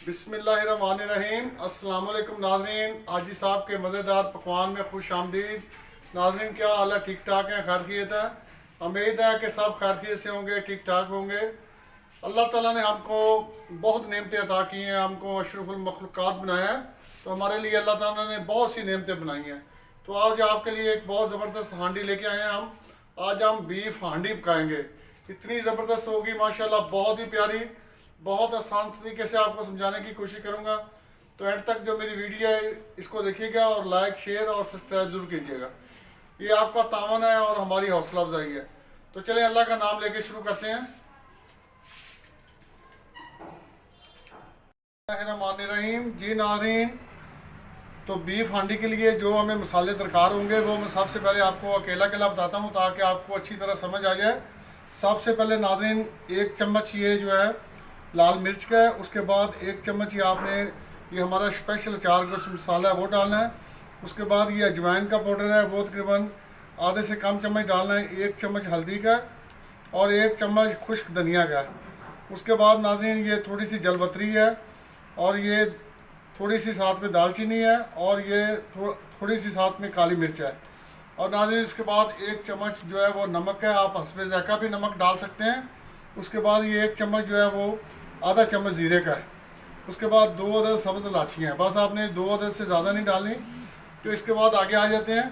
बिस्मिल्लाहिर्रहमानिर्रहीम। अस्सलाम वालेकुम नाज़रीन, आजी साहब के मज़ेदार पकवान में खुश आमदीद। नाज़रीन, क्या हाल है? ठीक ठाक है? खैरियत है? उम्मीद है कि सब खैरियत से होंगे, ठीक ठाक होंगे। अल्लाह ताला ने हमको बहुत नेमतें अता की हैं, हमको अशरफुल मखलूक़ात बनाया है। तो हमारे लिए अल्लाह ताला ने बहुत सी नेमतें बनाई हैं। तो आज आपके लिए एक बहुत ज़बरदस्त हांडी लेके आए हैं हम। आज हम बीफ हांडी पकाएंगे। इतनी ज़बरदस्त होगी माशाल्लाह, बहुत ही प्यारी, बहुत आसान तरीके से आपको समझाने की कोशिश करूँगा। तो एंड तक जो मेरी वीडियो है इसको देखिएगा और लाइक, शेयर और सब्सक्राइब जरूर कीजिएगा। ये आपका तावन है और हमारी हौसला अफजाई है। तो चलें अल्लाह का नाम लेके शुरू करते हैं। रहीम जी नाज़रीन, तो बीफ हांडी के लिए जो हमें मसाले दरकार होंगे वो मैं सबसे पहले आपको अकेला अकेला बताता हूँ ताकि आपको अच्छी तरह समझ आ जाए। सबसे पहले नाज़रीन, 1 चम्मच ये जो है लाल मिर्च का है। उसके बाद 1 चम्मच ये आपने ये हमारा स्पेशल अचार का मसाला है वो डालना है। उसके बाद ये अजवाइन का पाउडर है, वो तकरीबन आधे से कम चम्मच डालना है। 1 चम्मच हल्दी का और 1 चम्मच खुश्क धनिया का। उसके बाद नाज़रीन ये थोड़ी सी जलवतरी है और ये थोड़ी सी साथ में दालचीनी है और ये थोड़ी सी साथ में काली मिर्च है। और नाज़रीन इसके बाद 1 चम्मच जो है वो नमक है, आप हस्बे ज़ायक़ा भी नमक डाल सकते हैं। उसके बाद ये 1 चम्मच जो है वो आधा चम्मच ज़ीरे का है। उसके बाद 2 अदद सब्ज़ इलायचियाँ हैं, बस आपने 2 अदद से ज़्यादा नहीं डालनी। तो इसके बाद आगे आ जाते हैं।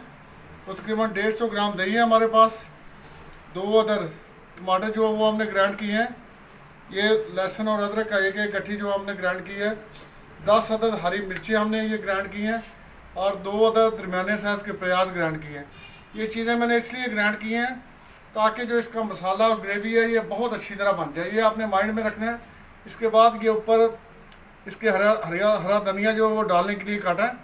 तो तकरीबन 150 ग्राम दही है हमारे पास। 2 अदद टमाटर जो वो हमने ग्राइंड किए हैं। ये लहसुन और अदरक का एक गट्ठी जो हमने ग्राइंड की है। 10 अदद हरी मिर्ची हमने ये ग्राइंड की हैं और 2 अदद दरमियाने साइज़ के प्याज ग्राइंड किए हैं। ये चीज़ें मैंने इसलिए ग्राइंड की हैं ताकि जो इसका मसाला और ग्रेवी है ये बहुत अच्छी तरह बन जाए। ये आपने माइंड में रखना है। इसके बाद ये ऊपर इसके हरा धनिया जो वो डालने के लिए काटा है।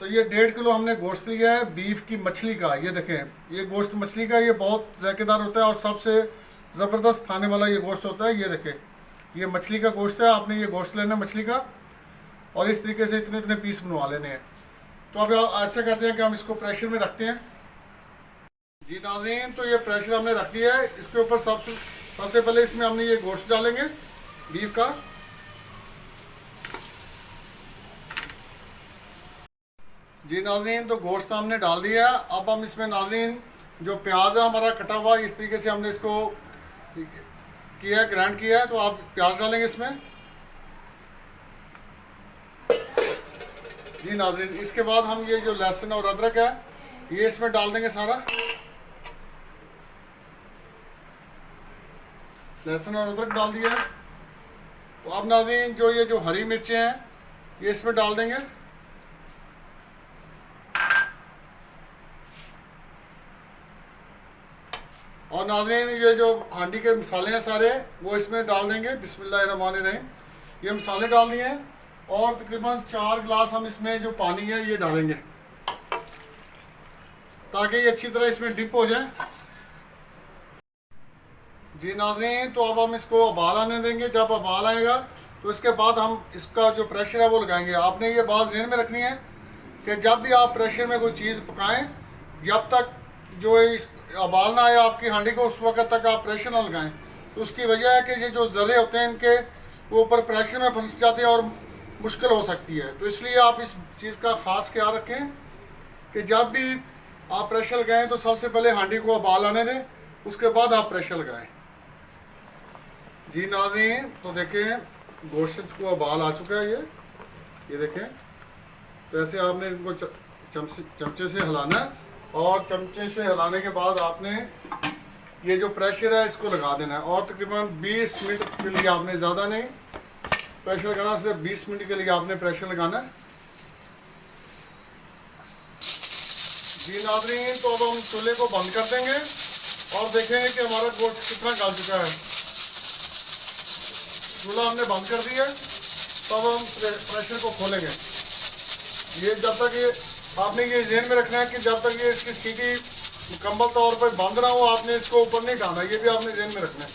तो ये 1.5 किलो हमने गोश्त लिया है बीफ की मछली का। ये देखें, ये गोश्त मछली का ये बहुत जायकेदार होता है और सबसे ज़बरदस्त खाने वाला ये गोश्त होता है। ये देखें, ये मछली का गोश्त है। आपने ये गोश्त लेना है मछली का और इस तरीके से इतने इतने पीस बनवा लेने हैं। तो अब ऐसा करते हैं कि हम इसको प्रेशर में रखते हैं। जी नाज़रीन, तो ये प्रेशर हमने रख दिया है। इसके ऊपर सबसे पहले इसमें हमने ये गोश्त डालेंगे बीफ का। जी नाज़रीन, तो गोश्त हमने डाल दिया। अब हम इसमें नाज़रीन जो प्याज है हमारा कटा हुआ, इस तरीके से हमने इसको किया है, ग्राइंड किया है। तो आप प्याज डालेंगे इसमें। जी नाज़रीन, इसके बाद हम ये जो लहसुन और अदरक है ये इसमें डाल देंगे सारा। लहसुन और अदरक डाल दिया। तो अब नाज़रीन जो हरी मिर्चें हैं ये इसमें डाल देंगे। और नाज़रीन ये जो हांडी के मसाले हैं सारे वो इसमें डाल देंगे। बिस्मिल्लाहिर्रहमानिर्रहीम, ये मसाले डाल दिए हैं और तकरीबन 4 गिलास हम इसमें जो पानी है ये डालेंगे ताकि ये अच्छी तरह इसमें डिप हो जाए। जी नाज़रीन, तो अब हम इसको उबाल आने देंगे। जब उबाल आएगा तो इसके बाद हम इसका जो प्रेशर है वो लगाएंगे। आपने ये बात ज़हन में रखनी है कि जब भी आप प्रेशर में कोई चीज़ पकाएं, जब तक जो इस उबाल ना आए आपकी हांडी को, उस वक्त तक आप प्रेशर ना लगाएं। तो उसकी वजह है कि ये जो ज़र्रे होते हैं इनके वो ऊपर प्रेशर में फंस जाते हैं और मुश्किल हो सकती है। तो इसलिए आप इस चीज़ का ख़ास ख्याल रखें कि जब भी आप प्रेशर लगाएं तो सबसे पहले हांडी को उबाल आने दें, उसके बाद आप प्रेशर लगाएं। जी नाज़रीन, तो देखें गोश्त को उबाल आ चुका है। ये देखें, तो ऐसे आपने इनको चमचे से हिलाना है और चमचे से हिलाने के बाद आपने ये जो प्रेशर है इसको लगा देना है। और तकरीबन 20 मिनट के लिए आपने, ज़्यादा नहीं प्रेशर लगाना, सिर्फ 20 मिनट के लिए आपने प्रेशर लगाना है। जी नाज़रीन, तो अब हम चूल्हे को बंद कर देंगे और देखेंगे कि हमारा गोश्त कितना गल चुका है। चूल्हा हमने बंद कर दिया। तो अब हम प्रेशर को खोलेंगे। ये जब तक ये आपने ये ज़हन में रखना है कि जब तक ये इसकी सीटी मुकम्मल तौर पर बंद ना हो आपने इसको ऊपर नहीं डालना। ये भी आपने ज़हन में रखना है।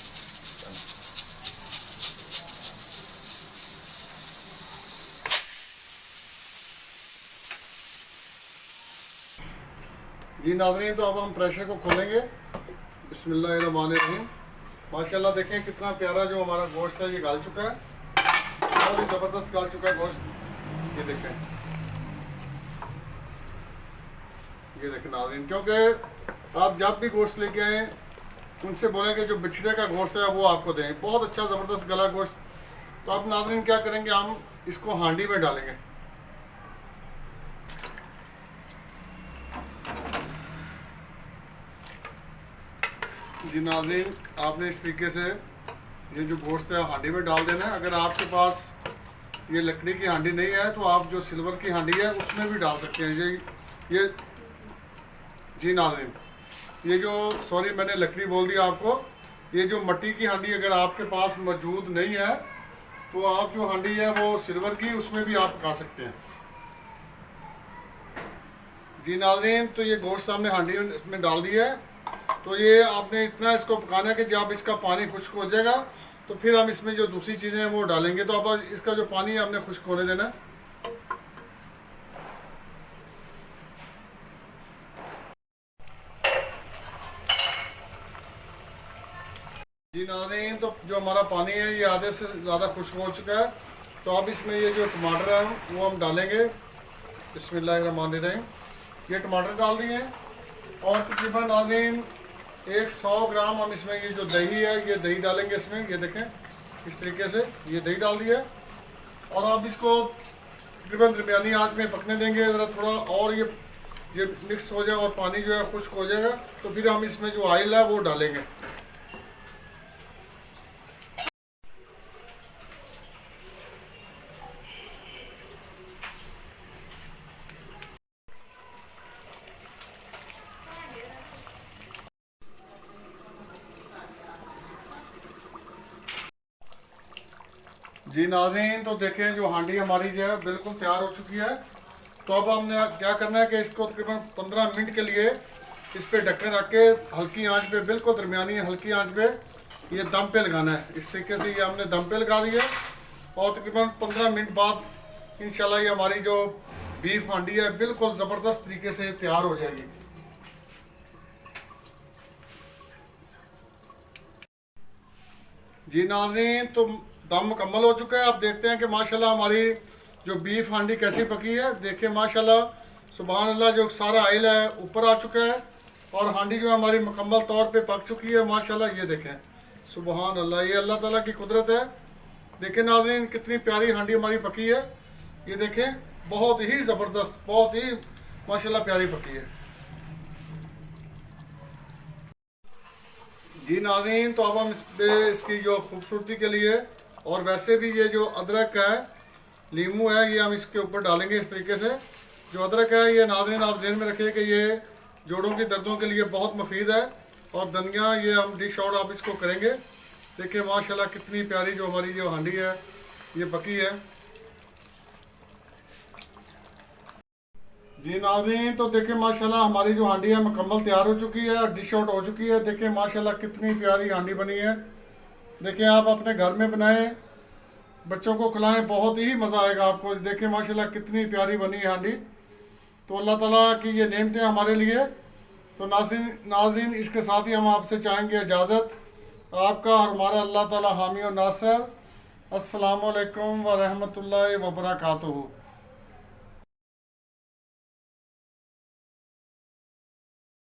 जी नाज़रीन, तो अब हम प्रेशर को खोलेंगे। बिस्मिल्लाहिर्रहमानिर्रहीम। माशाल्लाह देखें कितना प्यारा जो हमारा गोश्त है ये गाल चुका है, बहुत ही ज़बरदस्त गाल चुका है गोश्त। ये देखें, ये देखें नाज़रीन, क्योंकि आप जब भी गोश्त लेके आए उनसे बोले कि जो बछड़े का गोश्त है वो आपको दें, बहुत अच्छा ज़बरदस्त गला गोश्त। तो आप नाज़रीन क्या करेंगे, हम इसको हांडी में डालेंगे। जी नाज़रीन, आपने इस तरीके से ये जो गोश्त है हांडी में डाल देना है। अगर आपके पास ये लकड़ी की हांडी नहीं है तो आप जो सिल्वर की हांडी है उसमें भी डाल सकते हैं। ये जी नाज़रीन, ये जो सॉरी मैंने लकड़ी बोल दी आपको, ये जो मट्टी की हांडी अगर आपके पास मौजूद नहीं है तो आप जो हांडी है वो सिल्वर की, उसमें भी आप पका सकते हैं। जी नाज़रीन, तो ये गोश्त हमने हांडी में डाल दिया है। तो ये आपने इतना इसको पकाना है कि जब इसका पानी खुश्क हो जाएगा तो फिर हम इसमें जो दूसरी चीज़ें हैं वो डालेंगे। तो अब इसका जो पानी है हमने खुश्क होने देना है। जी नाज़रीन, तो जो हमारा पानी है ये आधे से ज़्यादा खुश्क हो चुका है। तो अब इसमें ये जो टमाटर है वो हम डालेंगे। बिस्मिल्लाहिर्रहमानिर्रहीम, ये टमाटर डाल दिए और तकरीबन नाज़रीन 100 ग्राम हम इसमें ये जो दही है ये दही डालेंगे इसमें। ये देखें इस तरीके से ये दही डाल दिया और अब इसको तकरीबन दरमियानी आंच में पकने देंगे ज़रा थोड़ा, और ये मिक्स हो जाए और पानी जो है खुश्क हो जाएगा तो फिर हम इसमें जो ऑयल है वो डालेंगे। जी नाज़रीन, तो देखें जो हांडी हमारी जो है बिल्कुल तैयार हो चुकी है। तो अब हमने क्या करना है कि इसको तकरीबन 15 मिनट के लिए इस पे ढक्कन रख के हल्की आंच पे, बिल्कुल दरमियानी हल्की आंच पे ये दम पे लगाना है। इस तरीके से ये हमने दम पे लगा दिया और तकरीबन 15 मिनट बाद इंशाल्लाह ये हमारी जो बीफ हांडी है बिल्कुल ज़बरदस्त तरीके से तैयार हो जाएगी। जी नाज़रीन, तो दम मुकम्मल हो चुका है। आप देखते हैं कि माशाल्लाह हमारी जो बीफ हांडी कैसी पकी है। देखिए माशाल्लाह सुभान अल्लाह, जो सारा ऑयल है ऊपर आ चुका है और हांडी जो है हमारी मुकम्मल तौर पे पक चुकी है माशाल्लाह। ये देखें सुभान अल्लाह, ये अल्लाह ताला की कुदरत है। देखिए नाज़रीन कितनी प्यारी हांडी हमारी पकी है। ये देखें बहुत ही ज़बरदस्त, बहुत ही माशाल्लाह प्यारी पकी है। जी नाज़रीन, तो अब हम इस पे इसकी जो खूबसूरती के लिए और वैसे भी ये जो अदरक है, लीमू है, ये हम इसके ऊपर डालेंगे इस तरीके से। जो अदरक है ये नाज़रीन आप ध्यान में रखिए कि ये जोड़ों की दर्दों के लिए बहुत मुफीद है। और धनिया ये हम डिश आउट आप इसको करेंगे। देखिए माशाल्लाह कितनी प्यारी जो हमारी जो हांडी है ये पकी है। जी नाज़रीन, तो देखिए माशाल्लाह हमारी जो हांडी है मुकम्मल तैयार हो चुकी है, डिश आउट हो चुकी है। देखिए माशाल्लाह कितनी प्यारी हांडी बनी है। देखिए आप अपने घर में बनाएं, बच्चों को खिलाएं, बहुत ही मज़ा आएगा आपको। देखिए माशाल्लाह कितनी प्यारी बनी है हांडी। तो अल्लाह ताला की ये नेमतें हमारे लिए। तो नाज़रीन इसके साथ ही हम आपसे चाहेंगे इजाज़त। आपका और हमारा अल्लाह ताला हामी और नासर। अस्सलामु अलैकुम व रहमतुल्लाहि व बरकातुहू।